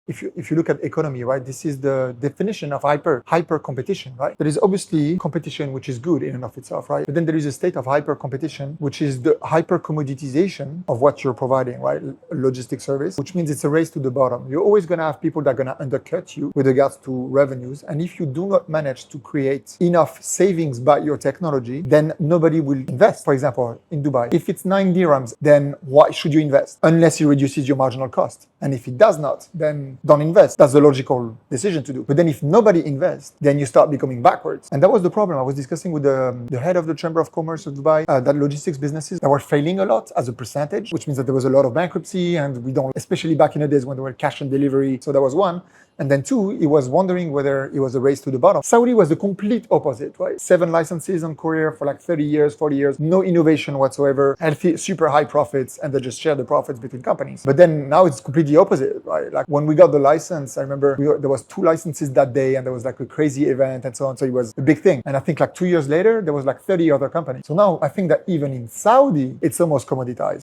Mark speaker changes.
Speaker 1: if you look at economy, right, this is the definition of hyper competition, right? There is obviously competition, which is good in and of itself, right? But then there is a state of hyper competition, which is the hyper commoditization of what you're providing, right? Logistic service, which means it's a race to the bottom. You're always going to have people that are going to undercut you with regards to revenues. And if you do not manage to create enough savings by your technology, then nobody will invest. For example, in Dubai, if it's 9 dirhams, then why should you invest? Unless it reduces your marginal cost. And if it does not, then don't invest. That's the logical decision to do. But then if nobody invests, then you start becoming backwards. And that was the problem. I was discussing with the head of the Chamber of Commerce of Dubai, that logistics businesses that were failing a lot as a percentage, which means that there was a lot of bankruptcy, and we don't, especially back in the days when there were cash and delivery. So that was one. And then two, he was wondering whether it was a race to the bottom. Saudi was the complete opposite, right? 7 licenses on courier for like 30 years, 40 years, no innovation whatsoever, healthy, super high profits, and they just share the profits between companies. But then now it's completely opposite, right? Like when we got the license, I remember there was 2 licenses that day, and there was like a crazy event and so on. So it was a big thing. And I think like 2 years later, there was like 30 other companies. So now I think that even in Saudi, it's almost commoditized.